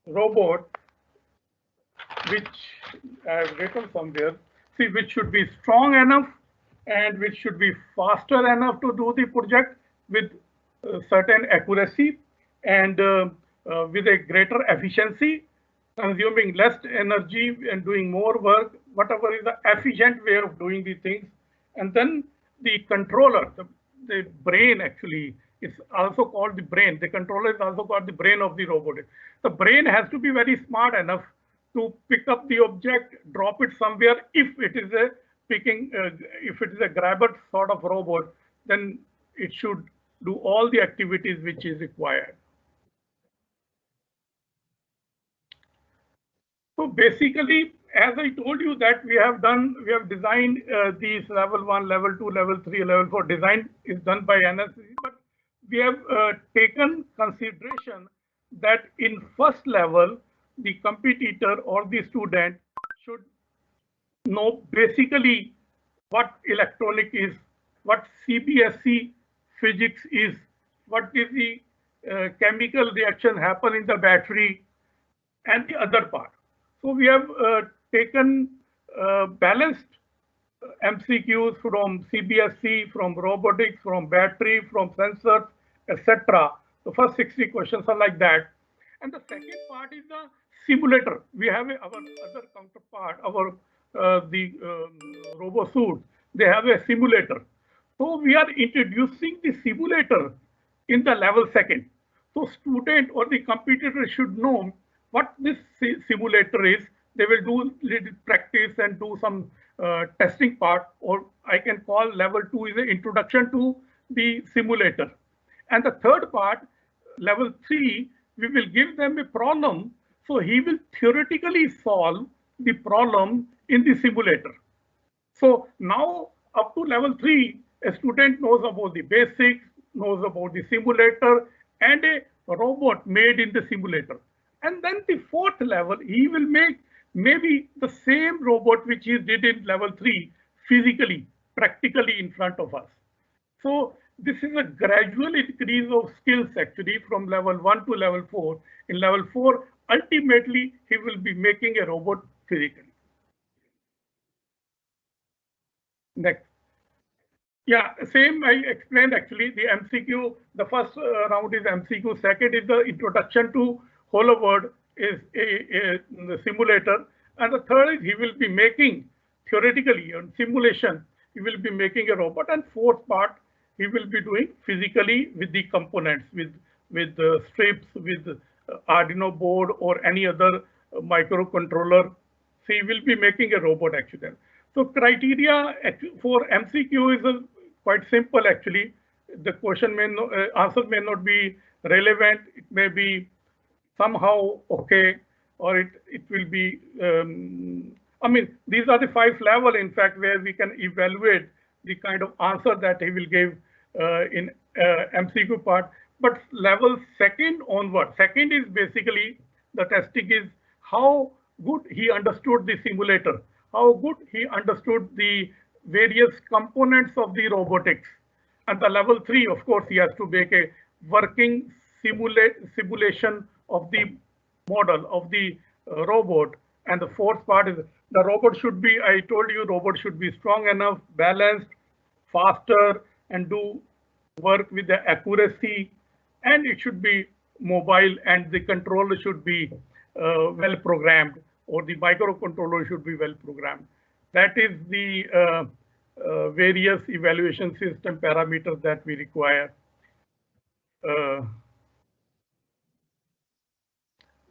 robot, which I've written somewhere, see, which should be strong enough and which should be faster enough to do the project with certain accuracy and with a greater efficiency, consuming less energy and doing more work, whatever is the efficient way of doing the things. And then the controller, the brain actually, it's also called the brain. The controller is also called the brain of the robot. The brain has to be very smart enough to pick up the object, drop it somewhere. If it is a if it is a grabber sort of robot, then it should do all the activities which is required. So basically, as I told you that we have designed these level 1, level 2, level 3, level 4. Design is done by NSC, but we have taken consideration that in first level, the competitor or the student should know basically what electronic is, what CBSE physics is, what is the chemical reaction happen in the battery, and the other part. So we have taken balanced MCQs from CBSE, from robotics, from battery, from sensors, etc. The first 60 questions are like that. And the second part is the simulator. We have our other counterpart, our the RoboSuit. They have a simulator. So we are introducing the simulator in the level second. So student or the competitor should know what this simulator is. They will do little practice and do some testing part, or I can call level 2 is an introduction to the simulator. And the third part, level 3, we will give them a problem. So he will theoretically solve the problem in the simulator. So now up to level 3, a student knows about the basics, knows about the simulator and a robot made in the simulator. And then the fourth level, he will make maybe the same robot which he did in level 3 physically, practically in front of us. So this is a gradual increase of skills actually from level 1 to level 4. In level 4, ultimately, he will be making a robot physically. Next. Yeah, same I explained actually the MCQ, the first round is MCQ, second is the introduction to Hello World is the simulator, and the third is he will be making theoretically on simulation, he will be making a robot, and fourth part he will be doing physically with the components, with strips, with Arduino board or any other microcontroller. So he will be making a robot actually. So criteria for MCQ is quite simple actually. The question answer may not be relevant. It may be somehow okay, or it will be. I mean, these are the 5 level, in fact, where we can evaluate the kind of answer that he will give in MCQ part. But level second onward, second is basically the testing is how good he understood the simulator, how good he understood the various components of the robotics. And the level 3, of course, he has to make a working simulation of the model of the robot. And the fourth part is the robot should be, I told you, robot should be strong enough, balanced, faster, and do work with the accuracy, and it should be mobile, and the controller should be well programmed, or the microcontroller should be well programmed. That is the various evaluation system parameters that we require. Uh,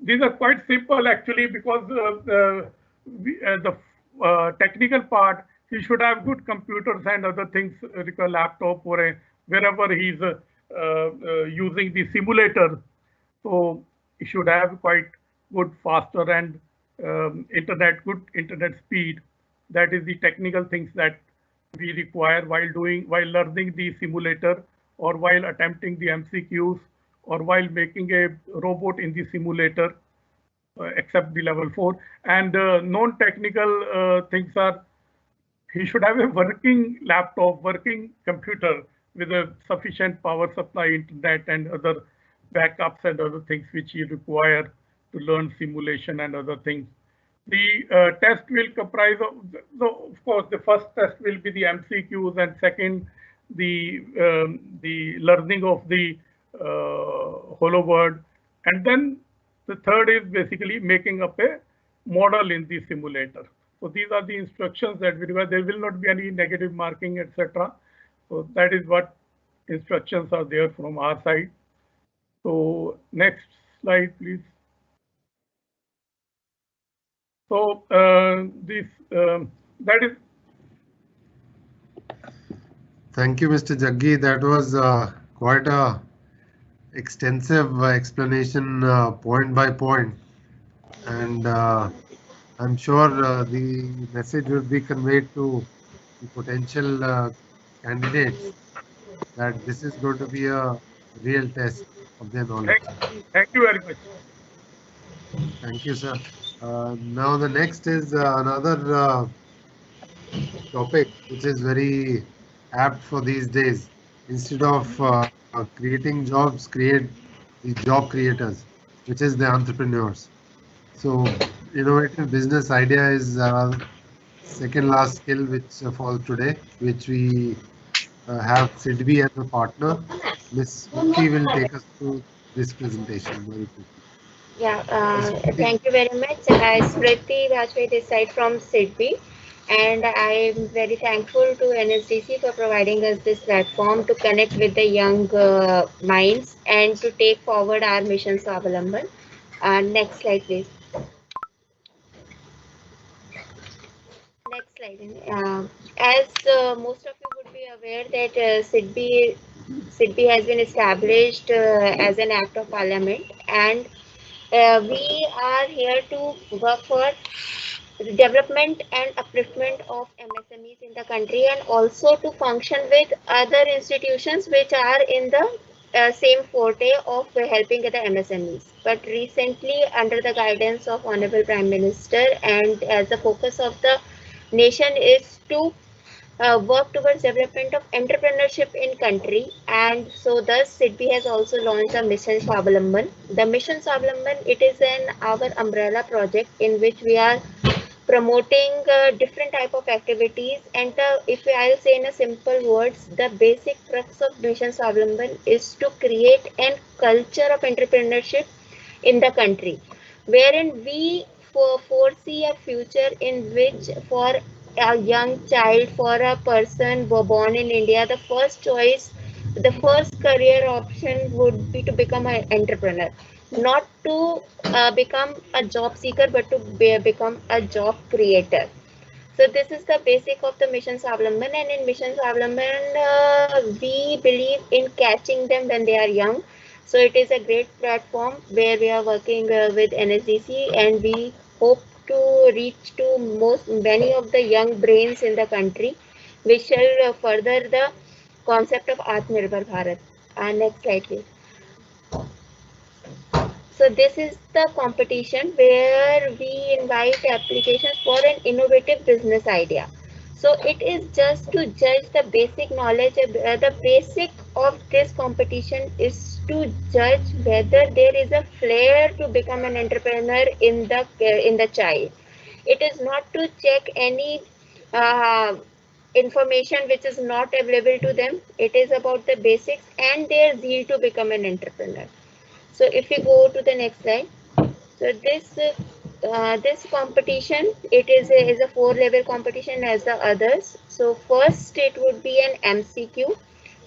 these are quite simple actually, because the technical part, he should have good computers and other things, like a laptop or wherever he's using the simulator. So he should have quite good, faster and good internet speed. That is the technical things that we require while learning the simulator, or while attempting the MCQs, or while making a robot in the simulator, except the level 4. And non-technical things are, he should have a working laptop, working computer with a sufficient power supply, internet, and other backups and other things which you require to learn simulation and other things. The test will comprise of course, the first test will be the MCQs, and second, the learning of the Hello World, and then the third is basically making up a model in the simulator. So these are the instructions that we require. There will not be any negative marking, etc. So that is what instructions are there from our side. So next slide, please. So this that is. Thank you, Mr. Jaggi. That was quite a extensive explanation, point by point, and I'm sure the message will be conveyed to the potential candidates that this is going to be a real test of their knowledge. Thank you very much. Thank you, sir. Now the next is another topic which is very apt for these days. Instead of creating jobs, create the job creators, which is the entrepreneurs. So, innovative business idea is second last skill which for today, which we have Sidbi as a partner. Miss Smriti will take us through this presentation very quickly. Yeah, Smriti. thank you very much. Smriti Vajpayee this side from Sidbi, and I am very thankful to NSDC for providing us this platform to connect with the young minds and to take forward our mission Swavalamban. Next slide, please. Next slide. As most of you would be aware that SIDBI has been established as an act of parliament, and we are here to work for development and upliftment of MSMEs in the country, and also to function with other institutions which are in the same forte of helping the MSMEs. But recently, under the guidance of Honorable Prime Minister, and as the focus of the nation is to work towards development of entrepreneurship in country, and so thus SIDBI has also launched a mission Swavalamban. The mission Swavalamban, it is our umbrella project in which we are promoting different type of activities, and if I'll say in a simple words, the basic crux of mission Swavalamban is to create a culture of entrepreneurship in the country, wherein we foresee a future in which for a young child, for a person born in India, the first choice, the first career option would be to become an entrepreneur, not to become a job seeker, but to become a job creator. So this is the basic of the Mission Swavalamban, and in Mission Swavalamban, we believe in catching them when they are young. So it is a great platform where we are working with NSDC, and we hope to reach to many of the young brains in the country, which shall further the concept of Atmanirbhar Bharat. Next slide, please. So this is the competition where we invite applications for an innovative business idea. So it is just to judge the basic knowledge. The basic of this competition is to judge whether there is a flair to become an entrepreneur in the child. It is not to check any information which is not available to them. It is about the basics and their zeal to become an entrepreneur. So if we go to the next slide, so this competition, it is a 4-level competition as the others. So first it would be an MCQ.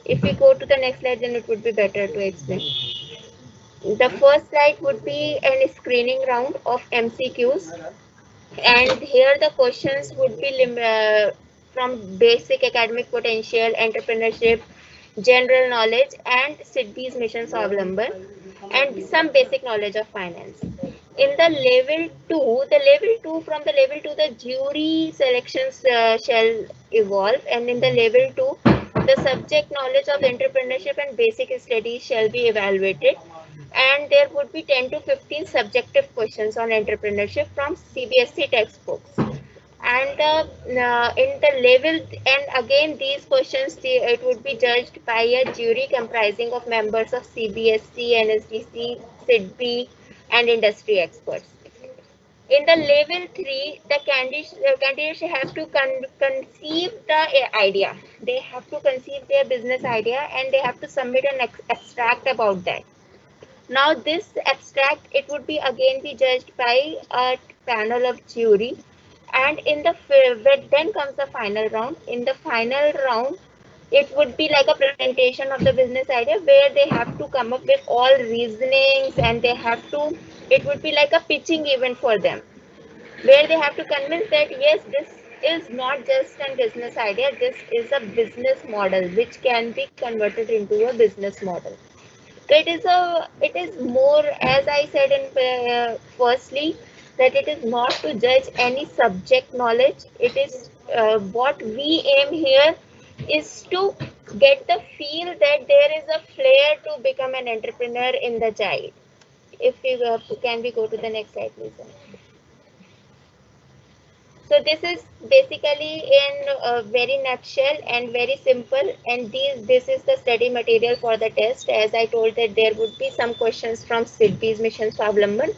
If we go to the next slide, then it would be better to explain. The first slide would be a screening round of MCQs, and here the questions would be from basic academic potential, entrepreneurship, general knowledge, and SIDBI's mission Swavalamban, and some basic knowledge of finance. In the from the level 2, the jury selections shall evolve, and in the level 2, the subject knowledge of entrepreneurship and basic studies shall be evaluated, and there would be 10 to 15 subjective questions on entrepreneurship from CBSE textbooks. And in the level, and again these questions, it would be judged by a jury comprising of members of CBSE, NSDC, SIDBI, and industry experts. In the level 3, the candidates have to conceive the idea. They have to conceive their business idea and they have to submit an abstract about that. Now this abstract, it would be again be judged by a panel of jury, and then comes the final round. In the final round, it would be like a presentation of the business idea where they have to come up with all reasonings, and they have to, it would be like a pitching event for them, where they have to convince that yes, this is not just a business idea, this is a business model which can be converted into a business model. So it is more, as I said in firstly, that it is not to judge any subject knowledge. It is what we aim here is to get the feel that there is a flair to become an entrepreneur in the child. If we can we go to the next slide, please. So this is basically in a very nutshell and very simple, and this is the study material for the test. As I told that there would be some questions from SIDBI's Mission Swavlamban.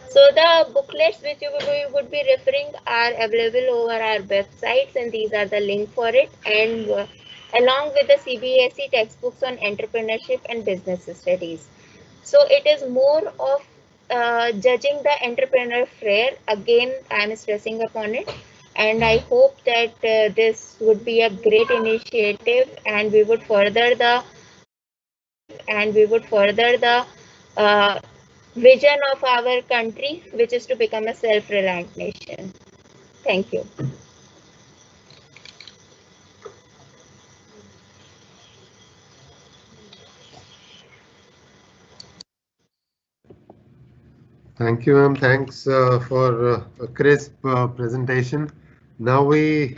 So the booklets which we would be referring are available over our websites, and these are the link for it, and along with the CBSE textbooks on entrepreneurship and business studies. So it is more of judging the entrepreneur flair. Again, I am stressing upon it, and I hope that this would be a great initiative, and we would further the vision of our country, which is to become a self-reliant nation. Thank you. Thank you, ma'am. Thanks for a crisp presentation. Now we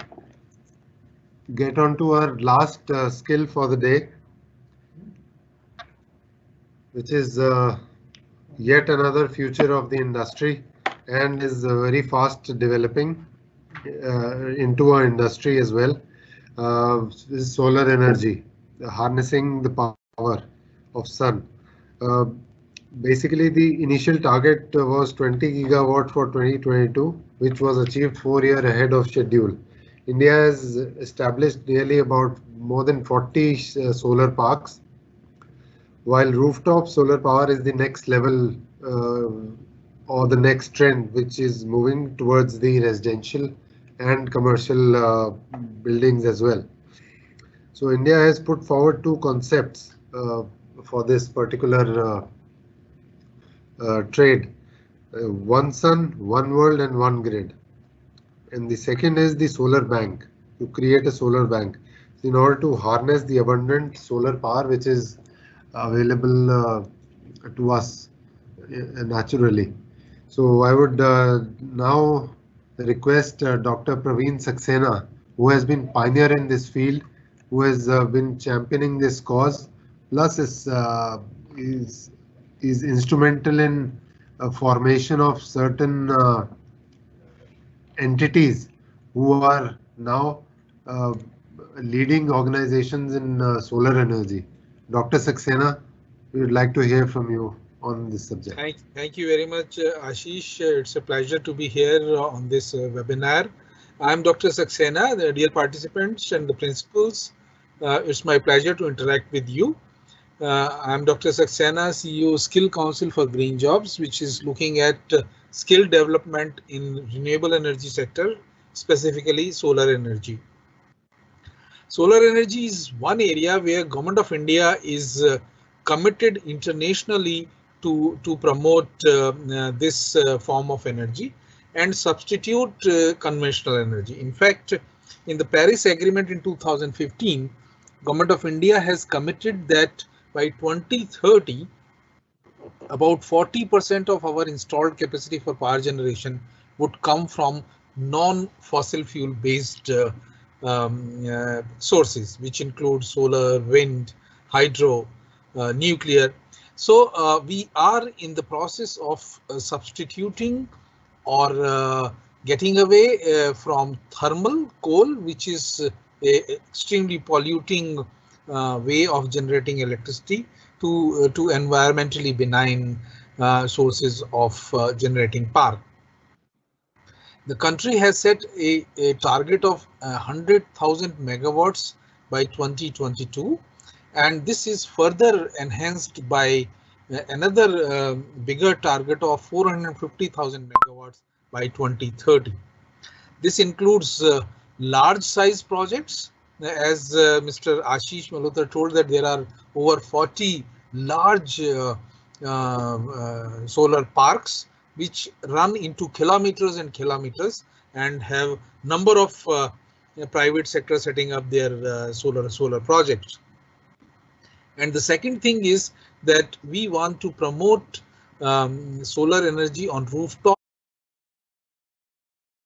get on to our last skill for the day, which is yet another future of the industry and is very fast developing into our industry as well. This is solar energy, harnessing the power of sun. Basically, the initial target was 20 gigawatt for 2022, which was achieved 4 years ahead of schedule. India has established nearly about more than 40 solar parks, while rooftop solar power is the next level or the next trend, which is moving towards the residential and commercial buildings as well. So India has put forward two concepts for this particular trade, one sun, one world and one grid. And the second is the solar bank, to create a solar bank in order to harness the abundant solar power which is available to us naturally. So I would now request Dr. Praveen Saxena, who has been pioneer in this field, who has been championing this cause, plus is instrumental in formation of certain entities who are now leading organizations in solar energy. Dr. Saxena, we would like to hear from you on this subject. Thank you very much, Ashish. It's a pleasure to be here on this webinar. I'm Dr. Saxena, the dear participants and the principals. It's my pleasure to interact with you. I'm Dr. Saxena, CEO Skill Council for Green Jobs, which is looking at skill development in renewable energy sector, specifically solar energy. Solar energy is one area where Government of India is committed internationally to promote this form of energy and substitute conventional energy. In fact, in the Paris Agreement in 2015, Government of India has committed that by 2030, about 40% of our installed capacity for power generation would come from non-fossil fuel based sources, which include solar, wind, hydro, nuclear. So we are in the process of substituting or getting away from thermal coal, which is a extremely polluting way of generating electricity, to environmentally benign sources of generating power. The country has set a target of 100,000 megawatts by 2022, and this is further enhanced by another bigger target of 450,000 megawatts by 2030. This includes large size projects, as Mr. Ashish Malhotra told, that there are over 40 large solar parks which run into kilometers and kilometers and have number of private sector setting up their solar projects. And the second thing is that we want to promote solar energy on rooftop